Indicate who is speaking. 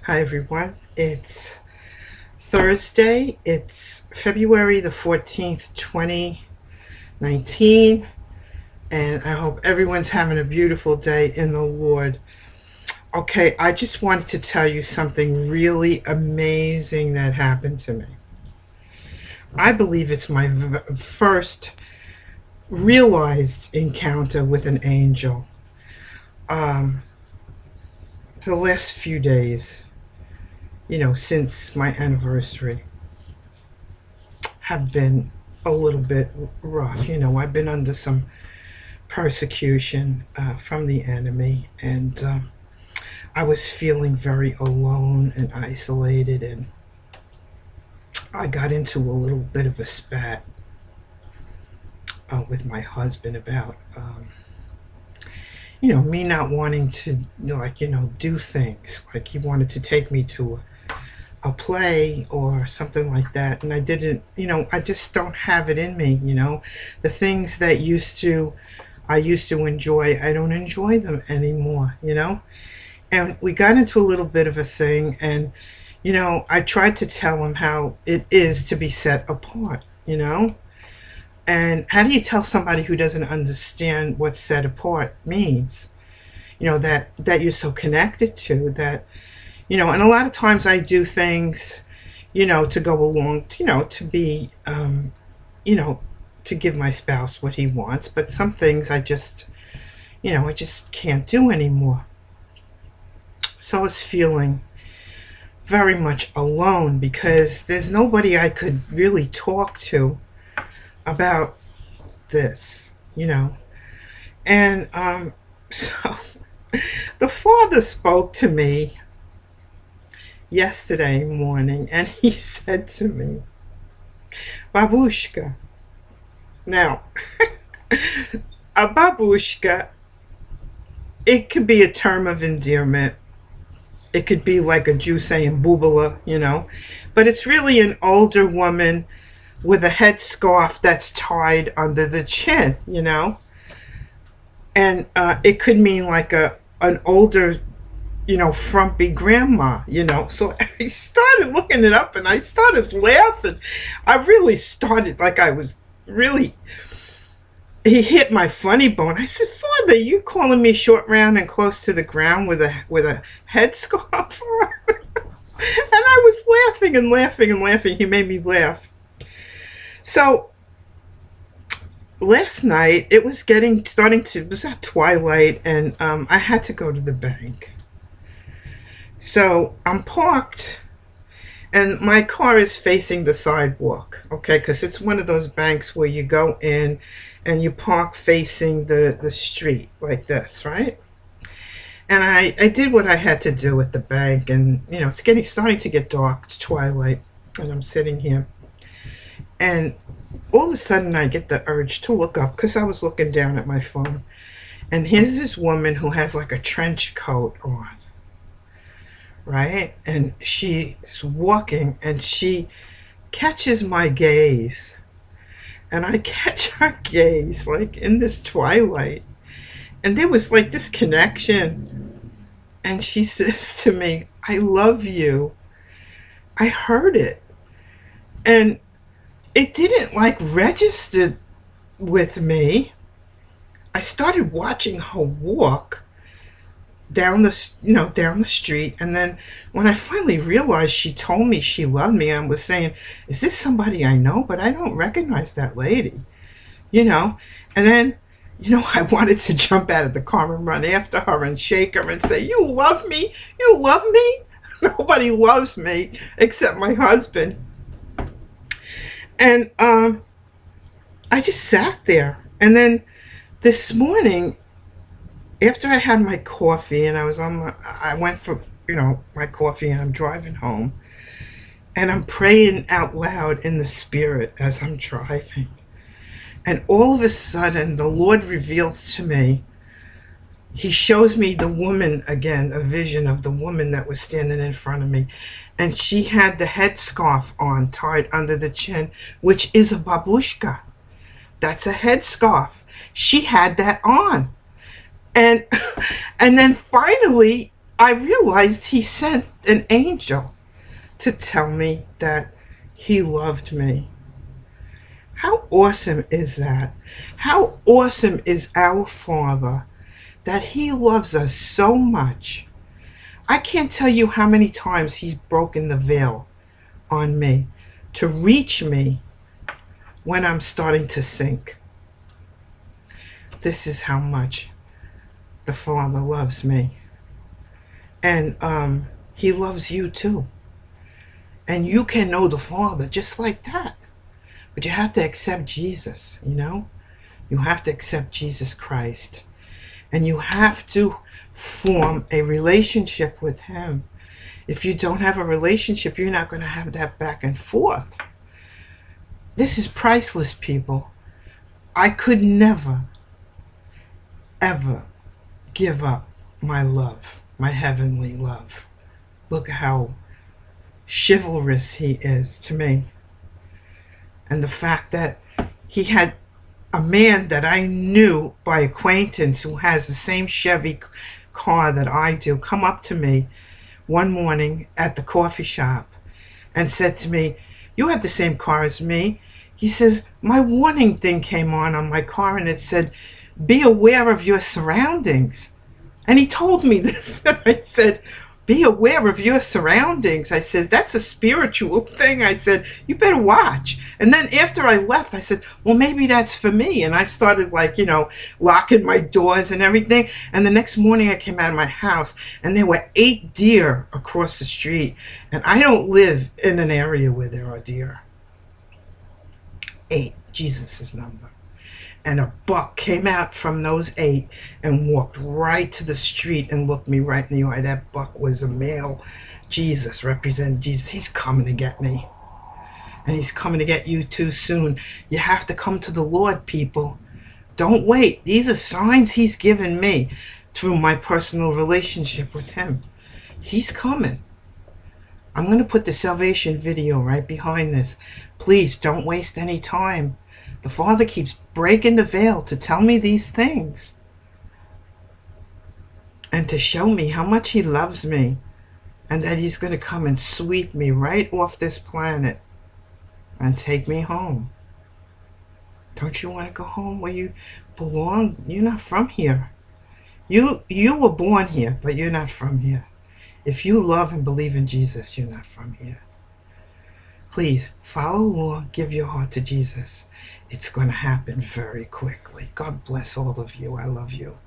Speaker 1: Hi, everyone. It's Thursday. It's February the 14th, 2019. And I hope everyone's having a beautiful day in the Lord. Okay, I just wanted to tell you something really amazing that happened to me. I believe it's my first realized encounter with an angel. Um, the last few days, since my anniversary, have been a little bit rough. I've been under some persecution from the enemy, and I was feeling very alone and isolated, and I got into a little bit of a spat with my husband about, me not wanting to, do things. Like he wanted to take me to a play or something like that, and I didn't. I just don't have it in me. The things that I used to enjoy, I don't enjoy them anymore. And we got into a little bit of a thing, and I tried to tell him how it is to be set apart. And how do you tell somebody who doesn't understand what set apart means? That you're so connected to that. And a lot of times I do things, to go along, to be, you know, to give my spouse what he wants. But some things I just can't do anymore. So I was feeling very much alone because there's nobody I could really talk to about this. And so the Father spoke to me yesterday morning and he said to me, Babushka. Now, a babushka, it could be a term of endearment. It could be like a Jew saying bubala. But it's really an older woman with a headscarf that's tied under the chin. And it could mean like an older, frumpy grandma. So I started looking it up and I started laughing. I really started like I was really. He hit my funny bone. I said, Father, you calling me short, round, and close to the ground with a headscarf on? And I was laughing and laughing and laughing. He made me laugh. So last night it was it was at twilight, and I had to go to the bank. So I'm parked, and my car is facing the sidewalk, okay? Because it's one of those banks where you go in and you park facing the street like this, right? And I did what I had to do at the bank, and it's starting to get dark. It's twilight, and I'm sitting here, and all of a sudden I get the urge to look up because I was looking down at my phone, and here's this woman who has like a trench coat on, right? And she's walking, and she catches my gaze, and I catch her gaze like in this twilight, and there was like this connection, and she says to me, I love you. I heard it, and it didn't like register with me. I started watching her walk down the street, and then when I finally realized she told me she loved me, I was saying, is this somebody I know? But I don't recognize that lady. you know and then I wanted to jump out of the car and run after her and shake her and say, you love me, you love me. Nobody loves me except my husband. And I just sat there, and then this morning, after I had my coffee and I went for my coffee, and I'm driving home, and I'm praying out loud in the spirit as I'm driving, and all of a sudden the Lord reveals to me, he shows me the woman again, a vision of the woman that was standing in front of me, and she had the headscarf on tied under the chin, which is a babushka. That's a headscarf. She had that on. And and then finally I realized he sent an angel to tell me that he loved me. How awesome is that? How awesome is our Father that he loves us so much. I can't tell you how many times he's broken the veil on me to reach me when I'm starting to sink. This is how much the Father loves me. And he loves you too. And you can know the Father just like that. But you have to accept Jesus, you know? You have to accept Jesus Christ. And you have to form a relationship with him. If you don't have a relationship, you're not going to have that back and forth. This is priceless, people. I could never, ever give up my love, my heavenly love. Look how chivalrous he is to me. And the fact that he had a man that I knew by acquaintance who has the same Chevy car that I do come up to me one morning at the coffee shop and said to me, "You have the same car as me." He says, "My warning thing came on my car and it said, 'Be aware of your surroundings.'" And he told me this. And I said, "Be aware of your surroundings." I said, "That's a spiritual thing." I said, "You better watch." And then after I left, I said, "Well, maybe that's for me." And I started locking my doors and everything. And the next morning I came out of my house and there were 8 deer across the street. And I don't live in an area where there are deer. 8, Jesus' number. And a buck came out from those 8 and walked right to the street and looked me right in the eye. That buck was a male. Jesus, represented Jesus. He's coming to get me. And he's coming to get you too soon. You have to come to the Lord, people. Don't wait. These are signs he's given me through my personal relationship with him. He's coming. I'm going to put the salvation video right behind this. Please don't waste any time. The Father keeps breaking the veil to tell me these things and to show me how much he loves me and that he's going to come and sweep me right off this planet and take me home. Don't you want to go home where you belong? You're not from here. You were born here, but you're not from here. If you love and believe in Jesus, you're not from here. Please follow along, give your heart to Jesus. It's going to happen very quickly. God bless all of you. I love you.